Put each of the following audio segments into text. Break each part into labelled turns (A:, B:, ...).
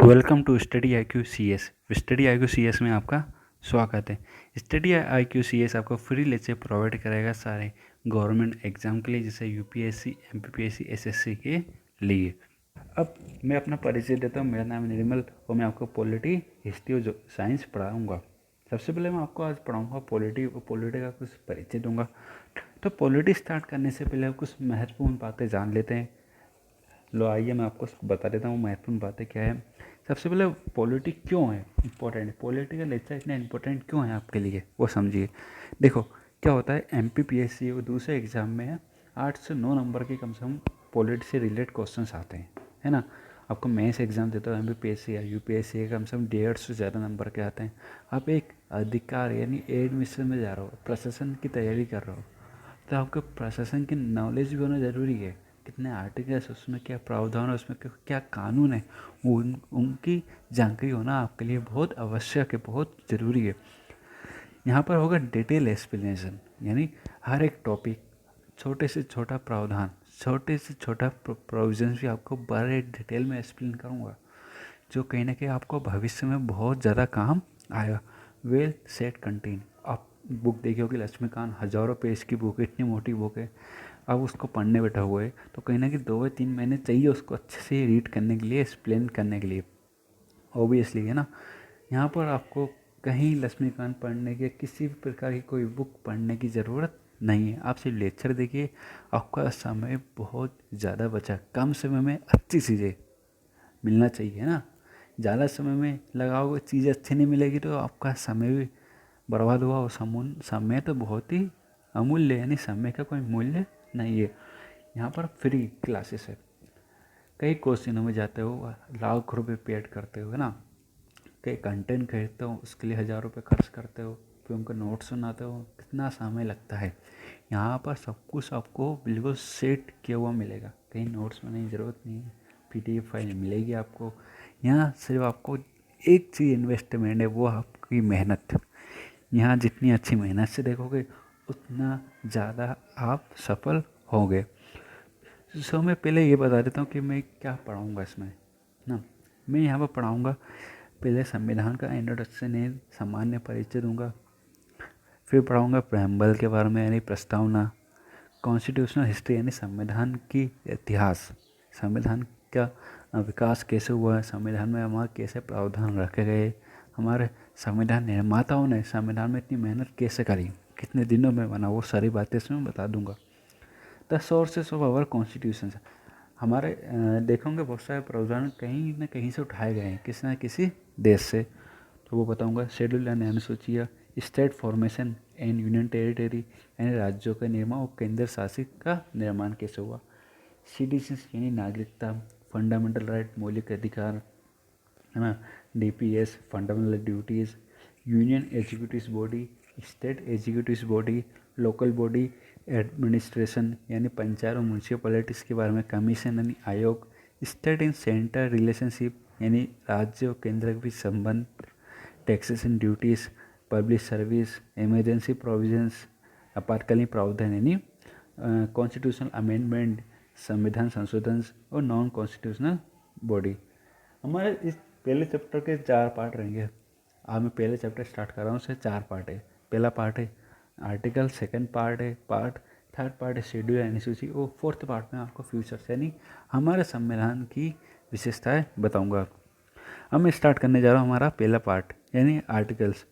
A: Welcome to study I Q C S. Study I Q C S में आपका स्वागत है। Study I Q C S आपको free lecture provide करेगा सारे गवर्नमेंट एग्जाम के लिए, जैसे यूपीएससी, एमपीपीएससी, एसएससी के लिए। अब मैं अपना परिचय देता हूँ। मेरा नाम निर्मल और मैं आपको पॉलिटी, हिस्ट्री और साइंस पढ़ाऊँगा। सबसे पहले मैं आपको आज पढ़ाऊँगा पॉलिटी और पॉलिटी का कुछ परिचय दूँगा। तो पॉलिटी स्टार्ट करने से पहले कुछ महत्वपूर्ण बातें जान लेते हैं। लो आइए मैं आपको बता देता हूँ महत्वपूर्ण बातें क्या है। सबसे पहले पॉलिटी क्यों है इम्पोर्टेंट, पॉलिटिकल लेक्चर इतना इम्पोर्टेंट क्यों है आपके लिए, वो समझिए। देखो क्या होता है, एमपीपीएससी और दूसरे एग्जाम में 8 से 9 नंबर के कम से कम पॉलिटी से रिलेटेड क्वेश्चंस आते हैं, है ना। आपको मेंस एग्जाम देता हो एमपीपीएससी या यूपीएससी के, कम से कम 150 से ज़्यादा नंबर के आते हैं। आप एक अधिकार यानी एडमिशन में जा रहे हो, प्रशासन की तैयारी कर रहे हो, तो आपको प्रशासन की नॉलेज भी होना ज़रूरी है। कितने आर्टिकल्स, उसमें क्या प्रावधान है, उसमें क्या कानून है, उनकी जानकारी होना आपके लिए बहुत आवश्यक है, बहुत ज़रूरी है। यहाँ पर होगा डिटेल एक्सप्लेनेशन, यानी हर एक टॉपिक, छोटे से छोटा प्रावधान, छोटे से छोटा प्रोविजंस भी आपको बड़े डिटेल में एक्सप्लेन करूँगा, जो कहीं ना कहीं आपको भविष्य में बहुत ज़्यादा काम आएगा। वेल सेट कंटेंट, आप बुक देखी होगी लक्ष्मीकांत, हज़ारों पेज की बुक है, इतनी मोटी बुक है। अब उसको पढ़ने बैठा हुआ है तो कहीं ना कहीं 2 या 3 महीने चाहिए उसको अच्छे से रीड करने के लिए, एक्सप्लेन करने के लिए, ऑब्वियसली, है ना। यहाँ पर आपको कहीं लक्ष्मीकांत पढ़ने के, किसी भी प्रकार की कोई बुक पढ़ने की ज़रूरत नहीं है। आप सिर्फ लेक्चर देखिए, आपका समय बहुत ज़्यादा बचा, कम समय में अच्छी चीज़ें मिलना चाहिए ना। ज़्यादा समय में लगाओगे, चीज़ अच्छी नहीं मिलेगी तो आपका समय भी बर्बाद हुआ। और समय तो बहुत ही अमूल्य, यानी समय का कोई मूल्य नहीं है। यहाँ पर फ्री क्लासेस है, कई क्वेश्चनों में जाते हो, लाख रुपए पेड करते हो, है ना। कई कंटेंट खरीदते हो, उसके लिए 1000 रुपये खर्च करते हो, फिर उनको नोट्स सुनाते हो, कितना समय लगता है। यहाँ पर सब कुछ आपको बिल्कुल सेट किया हुआ मिलेगा, कहीं नोट्स बनाने की ज़रूरत नहीं है, पीडीएफ फाइल मिलेगी आपको। यहाँ सिर्फ आपको एक चीज़ इन्वेस्टमेंट है, वो आपकी मेहनत। यहाँ जितनी अच्छी मेहनत से देखोगे उतना ज़्यादा आप सफल होंगे। सो मैं पहले ये बता देता हूँ कि मैं क्या पढ़ाऊँगा इसमें ना। मैं यहाँ पर पढ़ाऊँगा, पहले संविधान का इंट्रोडक्शन है, सामान्य परिचय दूँगा। फिर पढ़ाऊँगा प्रेम्बल के बारे में, यानी प्रस्तावना, कॉन्स्टिट्यूशनल हिस्ट्री यानी संविधान की इतिहास, संविधान का विकास कैसे हुआ है, संविधान में हमारे कैसे प्रावधान रखे गए, हमारे संविधान निर्माताओं ने संविधान में इतनी मेहनत कैसे करी, कितने दिनों में बना, वो सारी बातें इसमें बता दूंगा। The sources of our constitution, हमारे देखोगे बहुत सारे प्रावधान कहीं ना कहीं से उठाए गए हैं, किसी न किसी देश से, तो वो बताऊंगा। शेड्यूल एंड अनुसूचियाँ, state formation and union territory यानी राज्यों का निर्माण और केंद्र शासित का निर्माण कैसे हुआ। सिटीजन्स यानी नागरिकता, फंडामेंटल राइट मौलिक अधिकार, है ना। DPS fundamental duties, union executive body, state executive body, local body administration यानी पंचायत और म्यूनसिपैलिटीज़ के बारे में कमीशन यानी आयोग, स्टेट एंड सेंटर रिलेशनशिप यानी राज्य और केंद्र के बीच संबंध, taxation duties, public service, emergency provisions, आपातकालीन प्रावधान यानी कॉन्स्टिट्यूशनल अमेंडमेंट, संविधान संशोधन और नॉन कॉन्स्टिट्यूशनल बॉडी। हमारे इस पहले चैप्टर के 4 पार्ट रहेंगे। आज मैं पहले चैप्टर स्टार्ट कर रहा हूँ, उससे 4 पार्ट है। पहला पार्ट है आर्टिकल, सेकंड पार्ट है थर्ड पार्ट है शेड्यूल एंड अनुसूची, और फोर्थ पार्ट में आपको फ्यूचर्स यानी हमारे संविधान की विशेषताएं बताऊंगा। अब मैं स्टार्ट करने जा रहा हूँ हमारा पहला पार्ट यानी आर्टिकल्स।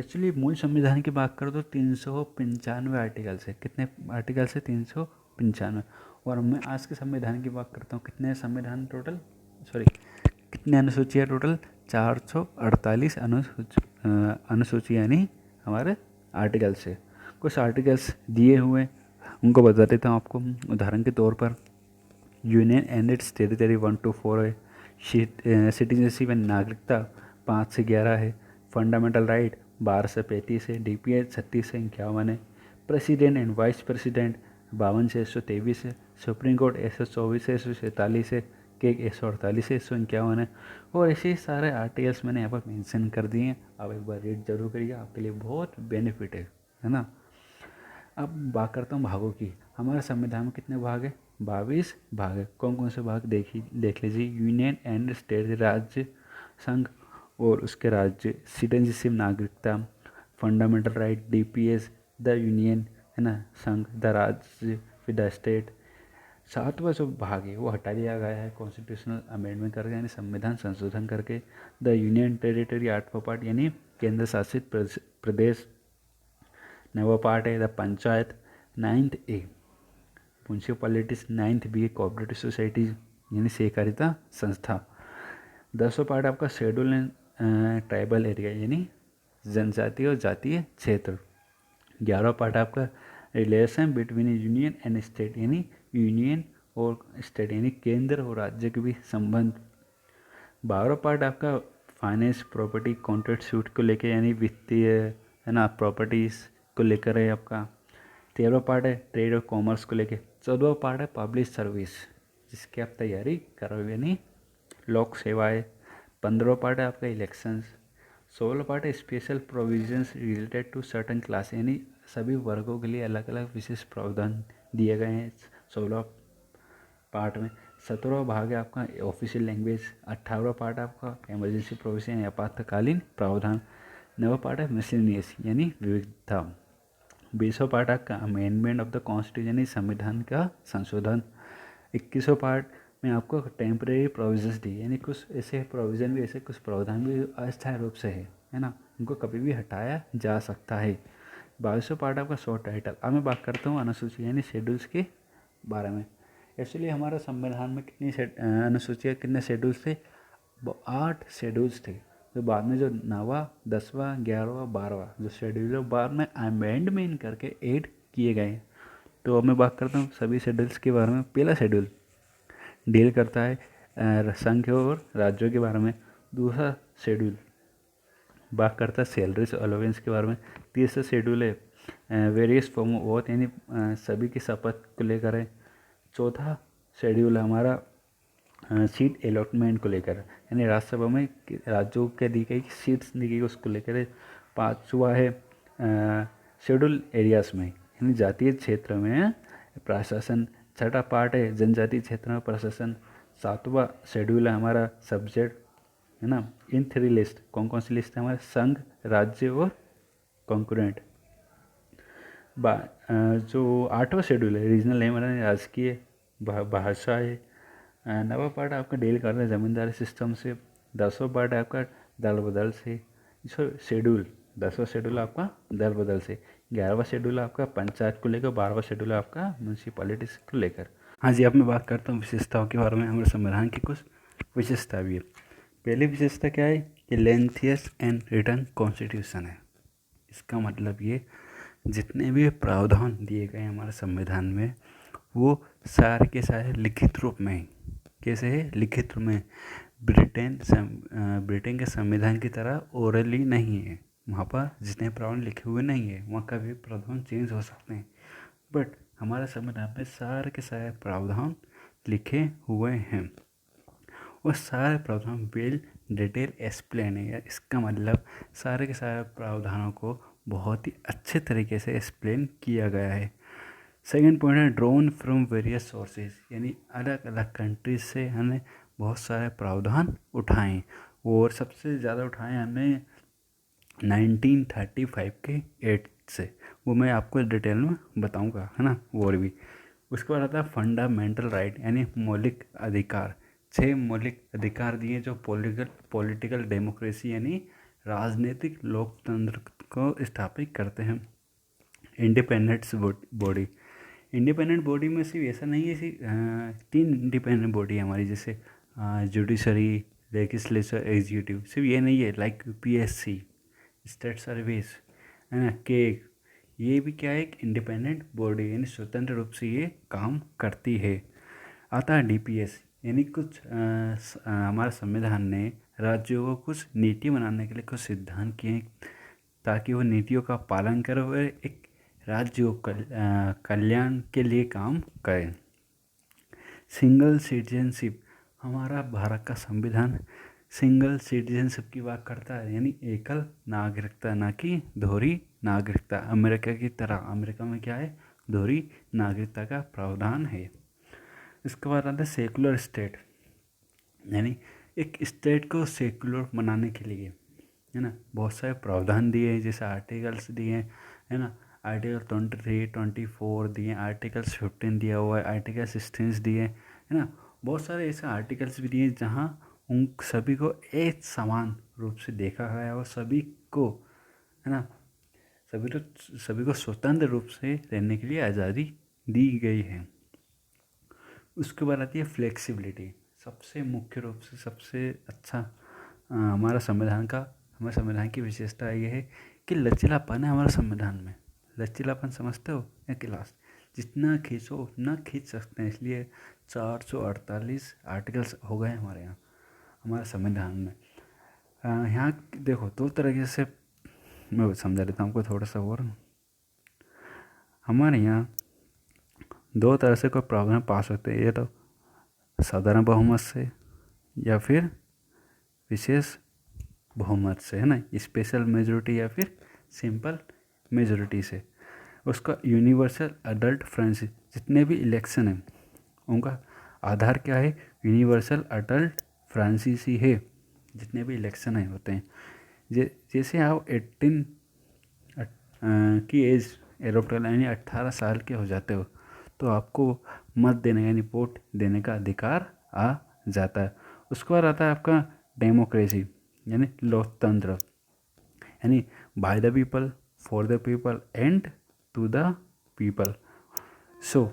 A: एक्चुअली मूल संविधान की बात करो तो 395 आर्टिकल्स है। कितने आर्टिकल्स है? 395। और मैं आज के संविधान की बात करता हूँ, कितने संविधान टोटल, सॉरी कितने अनुसूचियाँ टोटल? 448 अनुसूची यानी हमारे आर्टिकल्स है। कुछ आर्टिकल्स दिए हुए उनको बता देता हूँ आपको। उदाहरण के तौर पर union and it's territory 1 to 4 है, सिटीजनशिप एंड नागरिकता 5 से 11 है, फंडामेंटल राइट 12 से 35 है, डीपीएस 36 से 51 है, प्रेसिडेंट एंड वाइस प्रेसिडेंट 52 से 123 है, सुप्रीम कोर्ट 124 से 147 है, केक 148 से 151 है। और ऐसे सारे आर्टिकल्स मैंने यहाँ पर मेंशन कर दिए हैं, आप एक बार रीड जरूर करिए, आपके लिए बहुत बेनिफिट है ना। अब बात करता हूँ भागों की। हमारे संविधान में कितने भाग है? 22 भाग है। कौन कौन से भाग देख लीजिए। यूनियन एंड स्टेट राज्य संघ और उसके राज्य, सिटीजनशिप नागरिकता, fundamental right, DPS, the union, है ना, संघ, द राज्य, फिर द स्टेट। सातवां जो भाग है वो हटा दिया गया है कॉन्स्टिट्यूशनल अमेंडमेंट करके, यानी संविधान संशोधन करके। द यूनियन टेरिटरी, आठवां पार्ट, यानी केंद्र शासित प्रदेश। नवा पार्ट है the panchayat. Ninth A municipalities. Ninth B cooperative societies, यानी सहकारिता संस्था। 10वां पार्ट आपका शेड्यूल एंड ट्राइबल एरिया, यानी जनजातीय और जातीय क्षेत्र। 11वां पार्ट आपका relation between union and state, यानी यूनियन और स्टेट, यानी केंद्र और राज्य के भी संबंध। 12वां पार्ट आपका फाइनेंस, प्रॉपर्टी, कॉन्ट्रैक्ट सूट को लेकर, यानी वित्तीय, है ना, प्रॉपर्टीज को लेकर है आपका। 13वां पार्ट है ट्रेड और कॉमर्स को लेकर। 14वां पार्ट है पब्लिक सर्विस, जिसकी आप तैयारी कर रहे हो, यानी लोक सेवाएं। 15वां पार्ट है आपका इलेक्शंस। 16वां पार्ट है special provisions related to certain class, यानी सभी वर्गों के लिए अलग अलग विशेष प्रावधान दिए गए हैं 16वां पार्ट में। 17वां भाग है आपका ऑफिशियल लैंग्वेज। 18वां पार्ट आपका इमरजेंसी प्रोविजन या आपातकालीन प्रावधान। 9वां पार्ट है मिसलेनियस, यानी विविधता। 20वां पार्ट आपका अमेंडमेंट ऑफ द कॉन्स्टिट्यूशन, यानी संविधान का संशोधन। 21वां पार्ट में आपको टेम्परेरी प्रोविजंस दी, यानी कुछ ऐसे प्रोविज़न भी, ऐसे कुछ प्रावधान भी अस्थायी रूप से है ना, उनको कभी भी हटाया जा सकता है। 22वां पार्ट आपका शॉर्ट टाइटल। अब मैं बात करता हूँ अनुसूची यानी शेड्यूल्स के बारे में। एक्चुअली हमारा संविधान में कितनी अनुसूचियाँ, कितने शेड्यूल्स थे? 8 शेड्यूल्स थे, जो बाद में जो 9वां, 10वां, 11वां, 12वां जो शेड्यूल है बाद में अमेंडमेंट करके ऐड किए गए। तो अब मैं बात करता हूँ सभी शेड्यूल्स के बारे में। पहला शेड्यूल डील करता है संघ और राज्यों के बारे में। दूसरा शेड्यूल बात करता है सैलरीज अलाउंस के बारे में। तीसरा शेड्यूल है वेरियस फॉर्म ऑफ ओथ, यानी सभी की शपथ को लेकर है। चौथा शेड्यूल है हमारा सीट अलॉटमेंट को लेकर, यानी राज्यसभा में राज्यों के दी गई सीट्स दी गई उसको लेकर है। पाँचवा है शेड्यूल एरियाज में, यानी जातीय क्षेत्र में प्रशासन। छठा पार्ट है जनजातीय क्षेत्र में प्रशासन। 7वां शेड्यूल है हमारा सब्जेक्ट, है ना। इन 3 लिस्ट कौन कौन सी लिस्ट है हमारे? संघ, राज्य और कॉन्करेंट। जो 8वां शेड्यूल है रीजनल नेम, राजकीय भाषा है। 9वां पार्ट आपका डील कर रहे हैं जमींदारी सिस्टम से। 10वां पार्ट है आपका दल बदल से। शेड्यूल 10वां शेड्यूल आपका दल बदल से। 11वां शेड्यूल आपका पंचायत को लेकर। 12वां शेड्यूल आपका म्यूनसिपैलिटीज को लेकर। हाँ जी, अब मैं बात करता हूँ विशेषताओं के बारे में। हमारे संविधान की कुछ विशेषता भी है। पहली विशेषता क्या है कि लेंथियस एंड रिटन कॉन्स्टिट्यूशन है। इसका मतलब ये जितने भी प्रावधान दिए गए हैं हमारे संविधान में वो सारे के सारे लिखित रूप में है। कैसे है? लिखित रूप में। ब्रिटेन के संविधान की तरह ओरली नहीं है। वहाँ पर जितने प्रावधान लिखे हुए नहीं है, वहाँ का भी प्रावधान चेंज हो सकते हैं, बट हमारे संविधान में सारे के सारे प्रावधान लिखे हुए हैं और सारे प्रावधान वेल डिटेल एक्सप्लेन है। इसका मतलब सारे के सारे प्रावधानों को बहुत ही अच्छे तरीके से एक्सप्लेन किया गया है। सेकेंड पॉइंट है ड्रॉन फ्रॉम वेरियस सोर्सेज, यानी अलग अलग कंट्रीज से हमने बहुत सारे प्रावधान उठाए और सबसे ज़्यादा उठाए हमने 1935 के एक्ट से। वो मैं आपको डिटेल में बताऊंगा, है ना, वो भी। उसके बाद आता है फंडामेंटल राइट, यानी मौलिक अधिकार। 6 मौलिक अधिकार दिए जो पॉलिटिकल डेमोक्रेसी यानी राजनीतिक लोकतंत्र को स्थापित करते हैं। Independent body. इंडिपेंडेंट बॉडी में सिर्फ ऐसा नहीं है, सिर्फ 3 इंडिपेंडेंट बॉडी है हमारी, जैसे जुडिशरी, लेजिस्लेचर, एग्जीक्यूटिव। सिर्फ ये नहीं है, लाइक यूपीएससी, स्टेट सर्विस, है ना, केक, ये भी क्या है? एक इंडिपेंडेंट बॉडी, यानी स्वतंत्र रूप से ये काम करती है। आता है डीपीएस, यानी कुछ हमारे संविधान ने राज्यों को कुछ नीति बनाने के लिए कुछ सिद्धांत किए ताकि वो नीतियों का पालन करें और एक राज्यों कल्याण के लिए काम करें। सिंगल सिटीजनशिप, हमारा भारत का संविधान सिंगल सिटीजनशिप की बात करता है, यानी एकल नागरिकता, ना कि दोहरी नागरिकता। अमेरिका की तरह, अमेरिका में क्या है? दोहरी नागरिकता का प्रावधान है। इसके बाद आता है सेकुलर स्टेट, यानी एक स्टेट को सेक्युलर बनाने के लिए, है ना, बहुत सारे प्रावधान दिए हैं, जैसे आर्टिकल्स दिए हैं, है ना, आर्टिकल 23, 24 दिए, आर्टिकल्स 15 दिया हुआ है, आर्टिकल 16 दिए, है ना, बहुत सारे ऐसे आर्टिकल्स भी दिए जहाँ उन सभी को एक समान रूप से देखा गया है और सभी को, है ना, सभी को स्वतंत्र रूप से रहने के लिए आज़ादी दी गई है। उसके बाद आती है फ्लेक्सिबिलिटी। सबसे मुख्य रूप से सबसे अच्छा हमारे संविधान की विशेषता ये है कि लचीलापन है हमारे संविधान में। लचीलापन समझते हो? या क्लास जितना खींचो उतना खींच सकते हैं, इसलिए 448 आर्टिकल्स हो गए हमारे यहाँ, हमारे संविधान में। यहाँ देखो दो तरीके से मैं समझा देता हूँ आपको थोड़ा सा और। हमारे यहाँ दो तरह से कोई प्रावधान पास होते हैं, ये तो साधारण बहुमत से या फिर विशेष बहुमत से, है ना, स्पेशल मेजोरिटी या फिर सिंपल मेजोरिटी से। उसका यूनिवर्सल अडल्ट फ्रेंडशिप, जितने भी इलेक्शन हैं उनका आधार क्या है? यूनिवर्सल अडल्ट फ्रांसीसी है। जितने भी इलेक्शन है होते हैं, जैसे आप 18 की एज एडोप्ट कर यानी 18 साल के हो जाते हो तो आपको मत देने यानी वोट देने का अधिकार आ जाता है। उसके बाद आता है आपका डेमोक्रेसी यानी लोकतंत्र, यानी by the people, for the people and to the people. So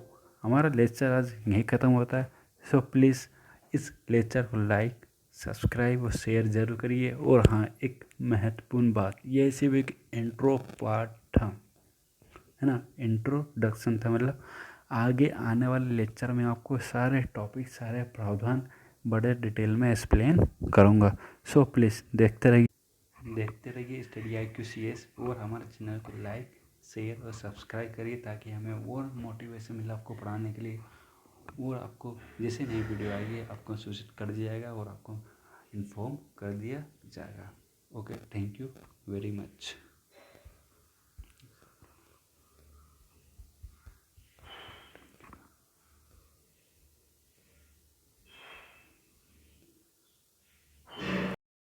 A: हमारा लेक्चर आज यहीं ख़त्म होता है। सो प्लीज़ इस लेक्चर को लाइक, सब्सक्राइब और शेयर ज़रूर करिए। और हाँ, एक महत्वपूर्ण बात, ये सिर्फ एक इंट्रो पार्ट था, है ना, इंट्रोडक्शन था, मतलब आगे आने वाले लेक्चर में आपको सारे टॉपिक, सारे प्रावधान बड़े डिटेल में एक्सप्लेन करूँगा। सो प्लीज़ देखते रहिए स्टडी IQ CS और हमारे चैनल को लाइक, शेयर और सब्सक्राइब करिए ताकि हमें और मोटिवेशन मिले आपको पढ़ाने के लिए। और आपको जैसे नई वीडियो आएगी आपको सूचित कर दिया जाएगा और आपको इन्फॉर्म कर दिया जाएगा। Okay, thank you very much.